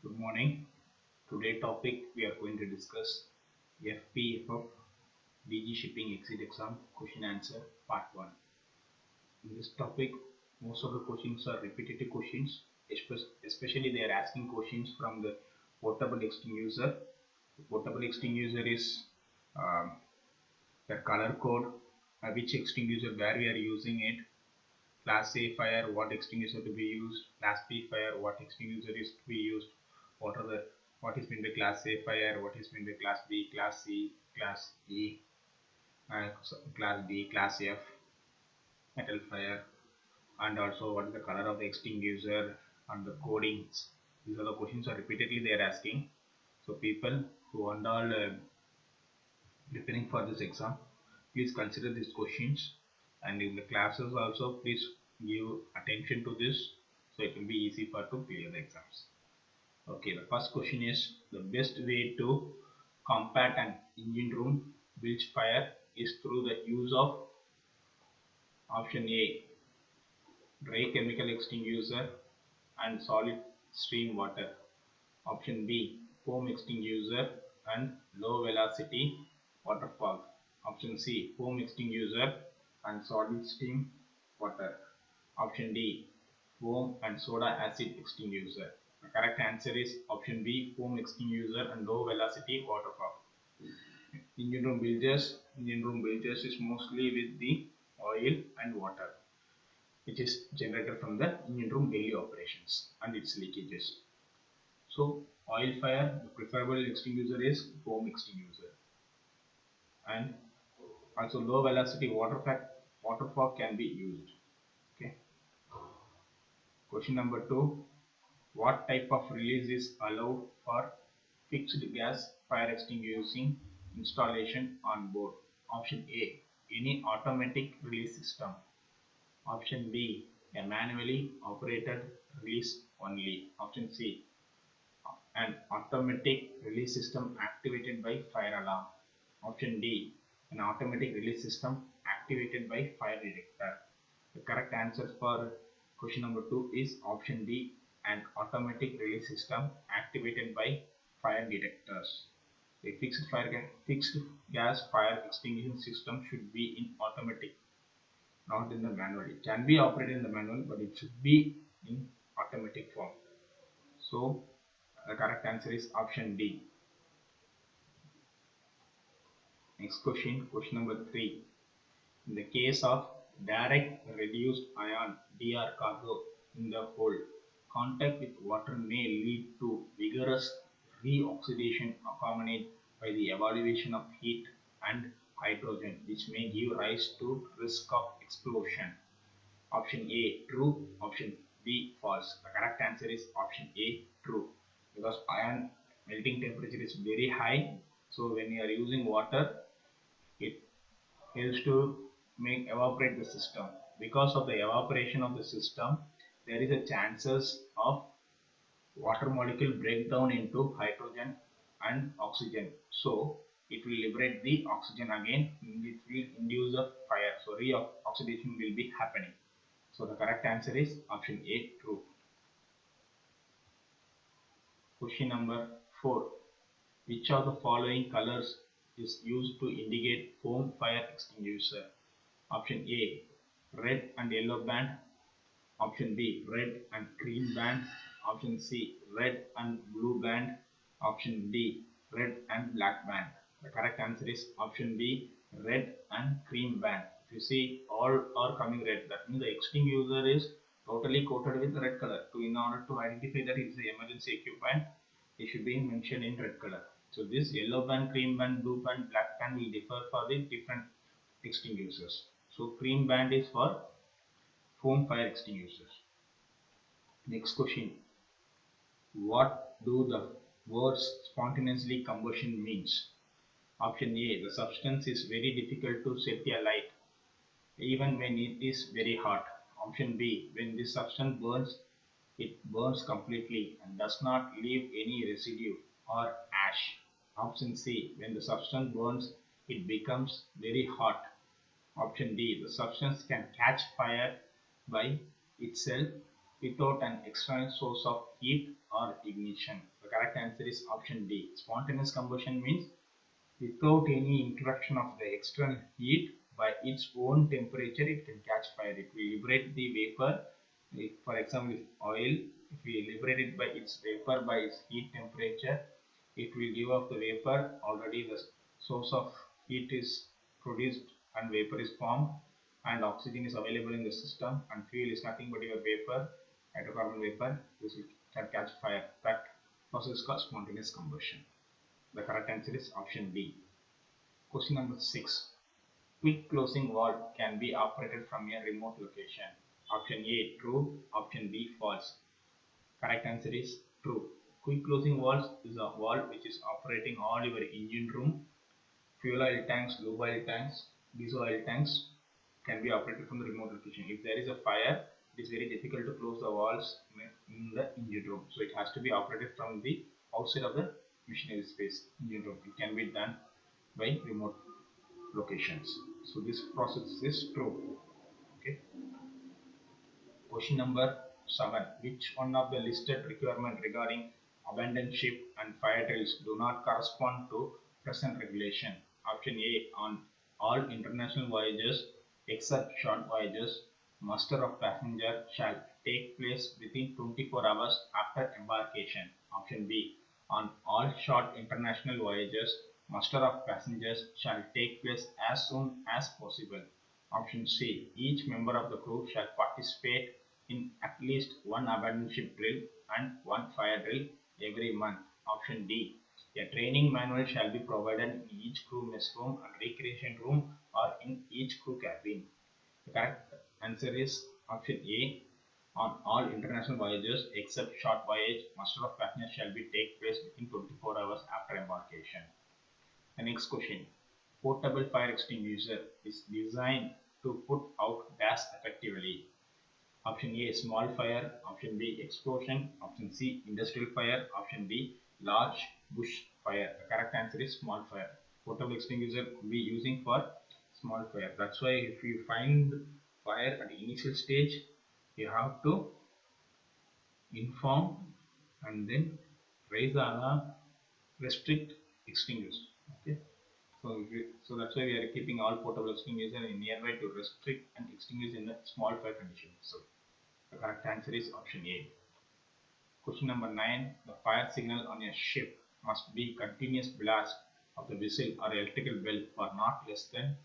Good morning. Today topic we are going to discuss FPFF DG shipping exit exam question answer part 1. In this topic, most of the questions are repetitive questions, especially they are asking questions from the portable extinguisher. The portable extinguisher is um, the color code, which extinguisher where we are using it, Class A fire, what extinguisher to be used, Class B fire, what extinguisher is to be used, what is been the Class A fire, what is been the Class B, Class C, Class E, Class D, Class F, metal fire, and also what is the color of the extinguisher and the codings. These are the questions are repeatedly they are asking. So people who are all preparing for this exam, please consider these questions, and in the classes also please give attention to this, so it will be easy for to clear the exams. Okay, the first question is the best way to combat an engine room bilge fire is through the use of option A, dry chemical extinguisher and solid stream water, option B, foam extinguisher and low velocity waterfall, option C, foam extinguisher and solid stream water, option D, foam and soda acid extinguisher. The correct answer is option B, foam extinguisher and low velocity waterfall. Engine room bilges is mostly with the oil and water, which is generated from the engine room daily operations and its leakages. So oil fire, the preferable extinguisher is foam extinguisher, and also low velocity waterfall can be used. Okay. Question number 2. What type of release is allowed for fixed gas fire extinguishing installation on board? Option A, any automatic release system. Option B, a manually operated release only. Option C, an automatic release system activated by fire alarm. Option D, an automatic release system activated by fire detector. The correct answer for question number 2 is option D, an automatic release system activated by fire detectors. A fixed gas fire extinguishing system should be in automatic, not in the manual. It can be operated in the manual, but it should be in automatic form. So the correct answer is option D. Next question, question number 3. In the case of direct reduced ion DR cargo in the hold, contact with water may lead to vigorous reoxidation accompanied by the evaluation of heat and hydrogen, which may give rise to risk of explosion. Option A, true. Option B, false. The correct answer is option A, true. Because iron melting temperature is very high, so when you are using water, it helps to make evaporate the system. Because of the evaporation of the system, there is a chances of water molecule breakdown into hydrogen and oxygen. So it will liberate the oxygen again, it will induce a fire. So reoxidation will be happening. So the correct answer is option A, true. Question number 4. Which of the following colors is used to indicate foam fire extinguisher? Option A, red and yellow band. Option B, red and green band. Option C, red and blue band. Option D, red and black band. The correct answer is option B, red and cream band. If you see, all are coming red, that means the extinguisher is totally coated with red color. So in order to identify that it is the emergency equipment, it should be mentioned in red color. So this yellow band, cream band, blue band, black band will differ for the different extinguishers. So cream band is for foam fire extinguishers. Next question. What do the words spontaneously combustion means? Option A, the substance is very difficult to set alight even when it is very hot. Option B, when this substance burns, it burns completely and does not leave any residue or ash. Option C, when the substance burns, it becomes very hot. Option D, the substance can catch fire by itself without an external source of heat or ignition. The correct answer is option D. Spontaneous combustion means without any introduction of the external heat, by its own temperature it can catch fire. It will liberate the vapor. If, for example, if oil, if we liberate it by its vapor by its heat temperature, it will give off the vapor. Already the source of heat is produced and vapor is formed, and oxygen is available in the system, and fuel is nothing but your vapor, hydrocarbon vapor. This can catch fire. That process is called spontaneous combustion. The correct answer is option B. Question number 6. Quick closing valve can be operated from a remote location. Option A true, option B false. Correct answer is true. Quick closing valve is a valve which is operating all your engine room, fuel oil tanks, lube oil tanks, diesel oil tanks can be operated from the remote location. If there is a fire, it is very difficult to close the valves in the engine room. So it has to be operated from the outside of the machinery space, engine room. It can be done by remote locations. So this process is true. Okay. Question number 7. Which one of the listed requirements regarding abandoned ship and fire drills do not correspond to present regulation? Option A. On all international voyages except short voyages, muster of passenger shall take place within 24 hours after embarkation. Option B. On all short international voyages, muster of passengers shall take place as soon as possible. Option C. Each member of the crew shall participate in at least one abandoned ship drill and one fire drill every month. Option D. A training manual shall be provided in each crew mess room and recreation room or in each crew cabin. The correct answer is option A. On all international voyages except short voyage, muster of passengers shall be take place within 24 hours after embarkation. The next question. Portable fire extinguisher is designed to put out gas effectively. Option A small fire, option B explosion, option C industrial fire, option D large bush fire. The correct answer is small fire. Portable extinguisher could be using for small fire. That's why if you find fire at the initial stage, you have to inform and then raise the alarm, restrict, extinguish. Okay. So that's why we are keeping all portable extinguishers in nearby to restrict and extinguish in the small fire condition. So the correct answer is option A. Question number 9. The fire signal on a ship must be continuous blast of the whistle or electrical bell for not less than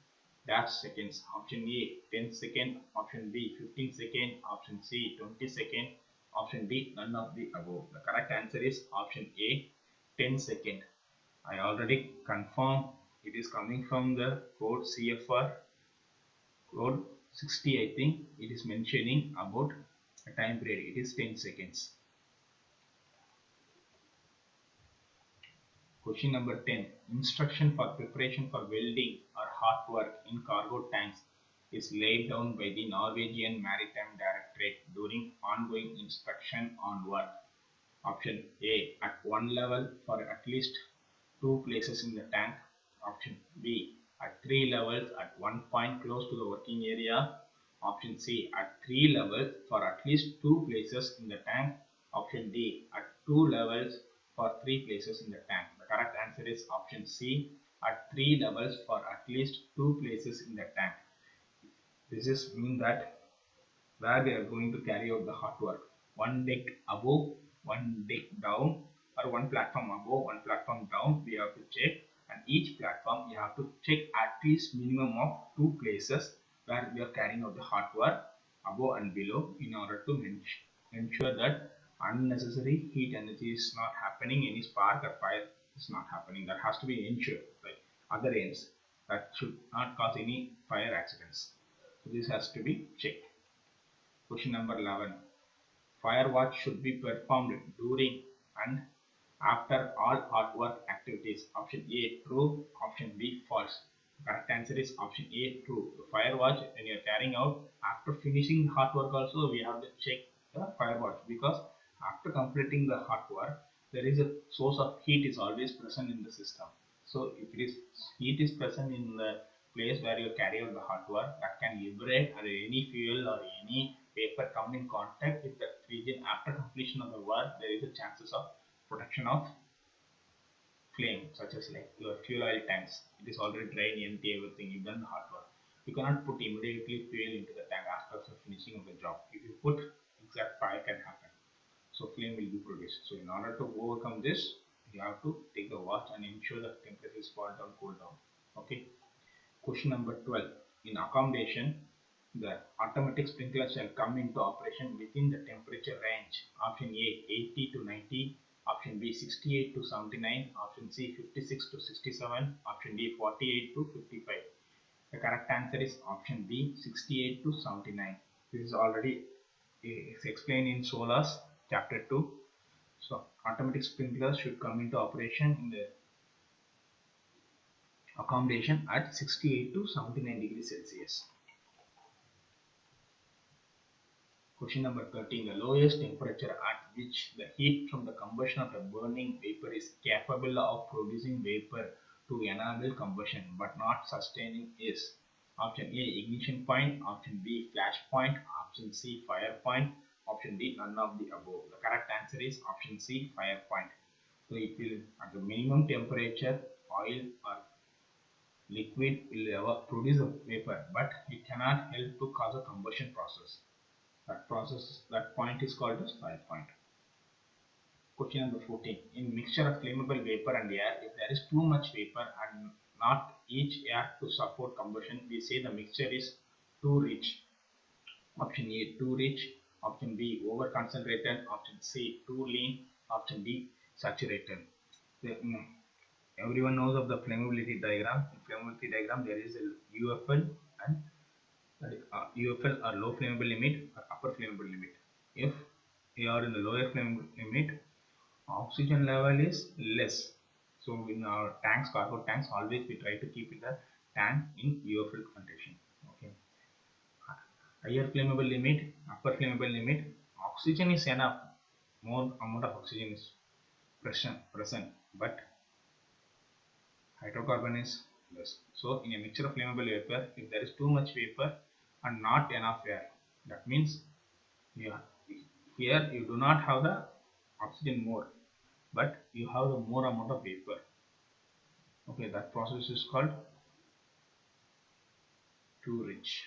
dash seconds. Option A 10 seconds, option B 15 seconds, option C 20 seconds, option D none of the above. The correct answer is option A 10 seconds. I already confirmed it is coming from the code CFR code 60. I think it is mentioning about a time period. It is 10 seconds. Question number 10. Instruction for preparation for welding or hot work in cargo tanks is laid down by the Norwegian Maritime Directorate during ongoing inspection on work. Option A at one level for at least 2 places in the tank. Option B at 3 levels at one point close to the working area. Option C at 3 levels for at least 2 places in the tank. Option D at 2 levels for 3 places in the tank. The correct answer is option C at 3 levels for at least 2 places in the tank. This is mean that where we are going to carry out the hot work. One deck above, one deck down, or one platform above, one platform down, we have to check, and each platform you have to check at least minimum of 2 places where we are carrying out the hot work above and below in order to ensure that unnecessary heat energy is not happening, any spark or fire is not happening. That has to be ensured by other ends. That should not cause any fire accidents. So this has to be checked. Question number 11. Fire watch should be performed during and after all hot work activities. Option A true, option B false. The correct answer is option A true. The fire watch, when you are carrying out, after finishing hot work also we have to check the fire watch, because after completing the hot work there is a source of heat is always present in the system. So if it is heat is present in the place where you carry out the hot work, that can liberate any fuel or any vapor come in contact with that region after completion of the work, there is a chances of protection of flame, such as like your fuel oil tanks. It is already dry, empty, everything. You've done the hard work. You cannot put immediately fuel into the tank after the finishing of the job. If you put, exact fire can happen. So flame will be produced. So in order to overcome this, you have to take the watch and ensure that temperature is fall down, cool down. Okay. Question number 12. In accommodation, the automatic sprinkler shall come into operation within the temperature range. Option A 80 to 90, option B 68 to 79, option C 56 to 67, option D 48 to 55. The correct answer is option B 68 to 79. This is already explained in SOLAS chapter 2. So automatic sprinklers should come into operation in the accommodation at 68 to 79 degrees Celsius. Question number 13. The lowest temperature at which the heat from the combustion of a burning vapor is capable of producing vapor to enable combustion but not sustaining is option A ignition point, option B flash point, option C fire point, option D none of the above. The correct answer is option C fire point. So it will at the minimum temperature oil or liquid will produce a vapor, but it cannot help to cause a combustion process. That point is called as fire point. Question number 14. In mixture of flammable vapor and air, if there is too much vapor and not each air to support combustion, we say the mixture is too rich. Option A too rich, option B over concentrated, option C too lean, option D saturated. Everyone knows of the flammability diagram. In flammability diagram, there is a UFL and UFL are low flammable limit or upper flammable limit. If we are in the lower flammable limit, oxygen level is less. So in our tanks, cargo tanks, always we try to keep the tank in UFL condition. Okay. Higher flammable limit, upper flammable limit, oxygen is enough. More amount of oxygen is present, but hydrocarbon is less. So in a mixture of flammable vapor, if there is too much vapor and not enough air, that means here you do not have the oxygen more, but you have the more amount of vapor. Okay, that process is called too rich.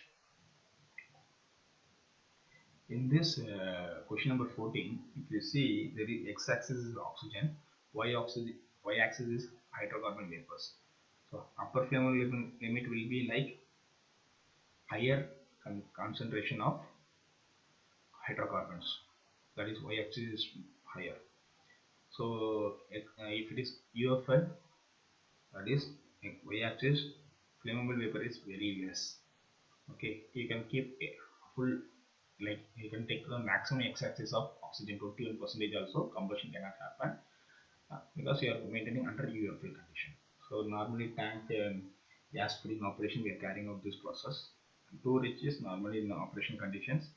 In this question number 14, if you see, there is x-axis is oxygen, y-axis is hydrocarbon vapors. So upper flammable limit will be like higher concentration of hydrocarbons, that is y-axis is higher. So if it is UFL, that is y-axis flammable vapor is very less. Okay, you can keep a full, like you can take the maximum x-axis of oxygen, 21% also combustion cannot happen because you are maintaining under UFL condition. So normally tank gas filling operation we are carrying out this process. Too rich is normally in the operation conditions.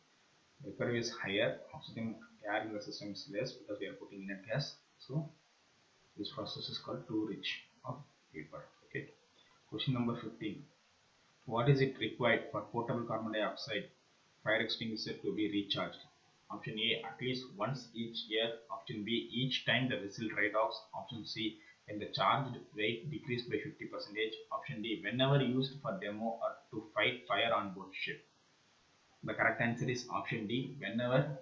Vapor is higher, oxygen air in the system is less because we are putting in a gas. So this process is called too rich of vapor. Okay. Question number 15. What is it required for portable carbon dioxide fire extinguisher to be recharged? Option A at least once each year, option B each time the vessel dry docks, option C when the charged weight decreased by 50%, option D whenever used for demo or to fight fire on board ship. The correct answer is option D, whenever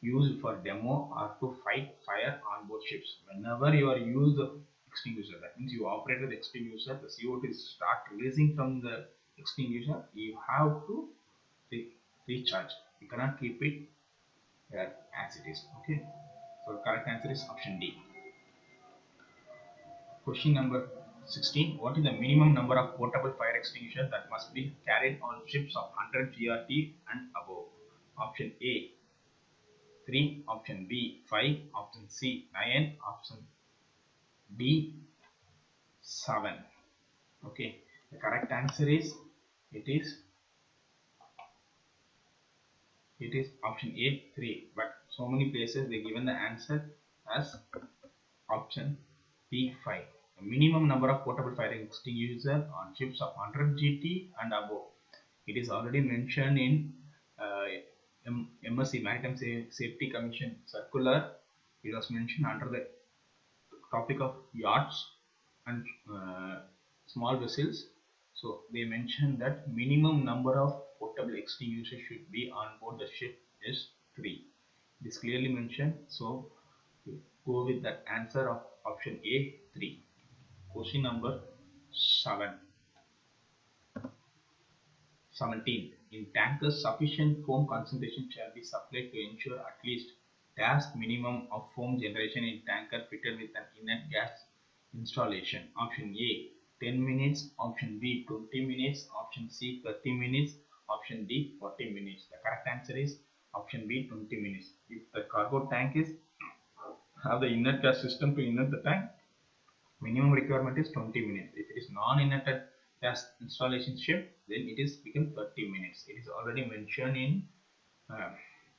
used for demo or to fight fire on board ships. Whenever you are used the extinguisher, that means you operate the extinguisher, the CO2 start releasing from the extinguisher, you have to recharge. You cannot keep it as it is. Okay. So the correct answer is option D. Question number 16. What is the minimum number of portable fire extinguishers that must be carried on ships of 100 GRT and above? Option A 3, option B 5, option C 9, option D 7. Okay, the correct answer is it is option A 3, but so many places they given the answer as option B 5. The minimum number of portable fire extinguishers on ships of 100 GT and above. It is already mentioned in MSC Maritime Safety Commission circular, it was mentioned under the topic of yachts and small vessels. So they mentioned that minimum number of portable extinguishers should be on board the ship is 3. It is clearly mentioned. So go with that answer of option A, 3. Question number 7. 17. In tankers, sufficient foam concentration shall be supplied to ensure at least dash minimum of foam generation in tanker fitted with an inert gas installation. Option A 10 minutes, option B 20 minutes, option C 30 minutes, option D 40 minutes. The correct answer is option B 20 minutes. If the cargo tank is have the inert gas system to inert the tank, minimum requirement is 20 minutes. If it is non-inerted gas installation ship, then it is become 30 minutes. It is already mentioned in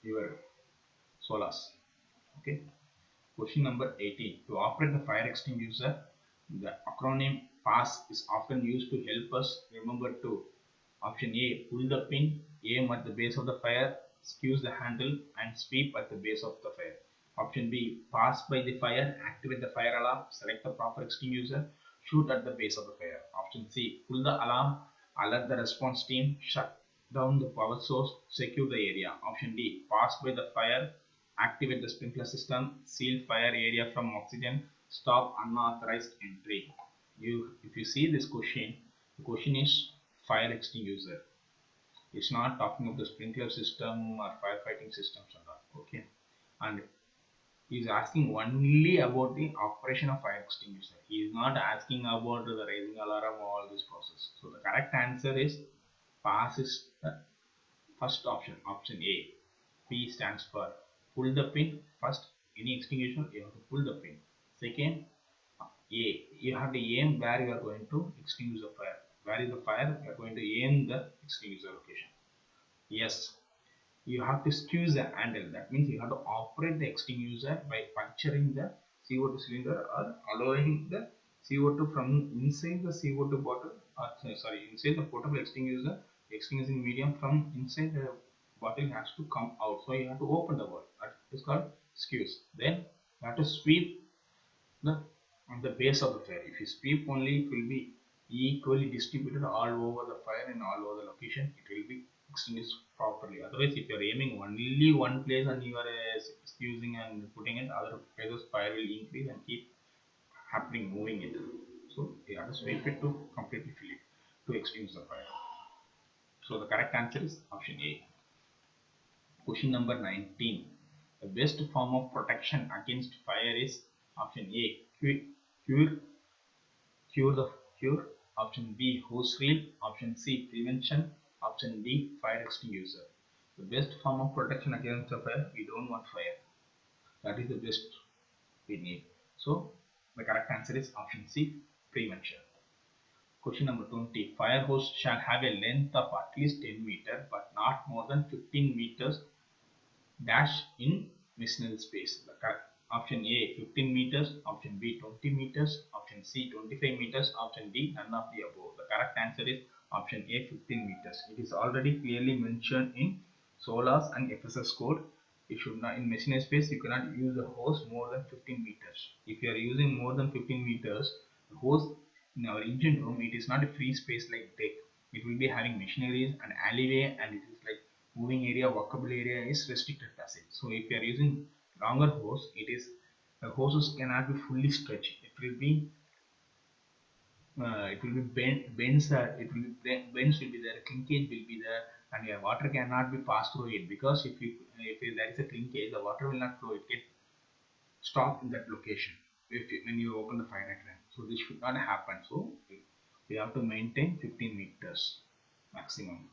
your SOLAS. Okay. Question number 18. To operate the fire extinguisher, the acronym FAST is often used to help us remember to option A. Pull the pin, aim at the base of the fire, squeeze the handle and sweep at the base of the fire. Option B. Pass by the fire, activate the fire alarm, select the proper extinguisher, shoot at the base of the fire. Option C. Pull the alarm, alert the response team, shut down the power source, secure the area. Option D. Pass by the fire, activate the sprinkler system, seal fire area from oxygen, stop unauthorized entry. If you see this question, the question is fire extinguisher. It's not talking of the sprinkler system or firefighting systems and all. Okay, and he is asking only about the operation of fire extinguisher. He is not asking about the raising alarm or all this process. So the correct answer is pass is the first option, option A. P stands for pull the pin. First, any extinguisher you have to pull the pin. Second, A, you have to aim where you are going to extinguish the fire. Where is the fire? You are going to aim the extinguisher location. Yes, you have to squeeze the handle. That means you have to operate the extinguisher by puncturing the CO2 cylinder or allowing the CO2 from inside the CO2 bottle, or inside the portable extinguisher, extinguishing medium from inside the bottle has to come out. So you have to open the bottle. That is called squeeze. Then you have to sweep on the base of the fire. If you sweep only, it will be equally distributed all over the fire and all over the location. It will be extinguished properly. Otherwise, if you are aiming only one place and you are using and putting it, other places fire will increase and keep happening, moving it. So you have to sweep it to completely fill it to extinguish the fire. So the correct answer is option A. Question number 19. The best form of protection against fire is option A. Cure the cure. Option B. Hose reel. Option C. Prevention. Option D. Fire extinguisher. The best form of protection against the fire. We don't want fire. That is the best we need. So the correct answer is option C. Prevention. Question number 20. Fire hose shall have a length of at least 10 meters but not more than 15 meters dash in missional space. The correct option A 15 meters, option B 20 meters, option C 25 meters, option D none of the above. The correct answer is option A 15 meters. It is already clearly mentioned in SOLAS and FSS code. It should not, in missional space you cannot use a hose more than 15 meters. If you are using more than 15 meters, the hose in our engine room, it is not a free space like deck. It will be having machineries and alleyway, and it is like moving area, walkable area is restricted passage. So if you are using longer hose, the hoses cannot be fully stretched. It will be bends will be there, clinkage will be there, and your water cannot be passed through it, because if there is a clinkage, the water will not flow. It get stop in that location when you open the fire hydrant. So this should not happen. So we have to maintain 15 meters maximum.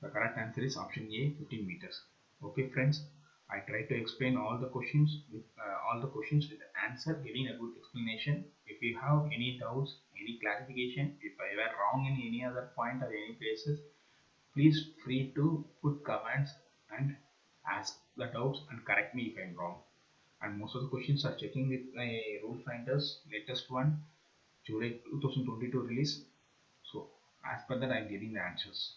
The correct answer is option A 15 meters. Okay friends, I tried to explain all the questions with the answer, giving a good explanation. If you have any doubts, any clarification, if I were wrong in any other point or any places, please free to put comments and ask the doubts and correct me if I am wrong. And most of the questions are checking with my rule finders latest one, July 2022 release. So as per that I am giving the answers.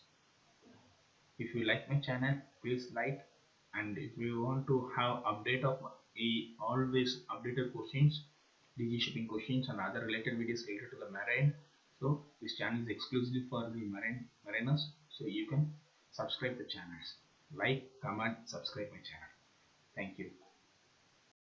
If you like my channel, please like, and if you want to have update of always updated questions, DG shipping questions and other related videos related to the marine, so this channel is exclusively for the mariners, so you can subscribe the channels, like, comment, subscribe my channel. Thank you.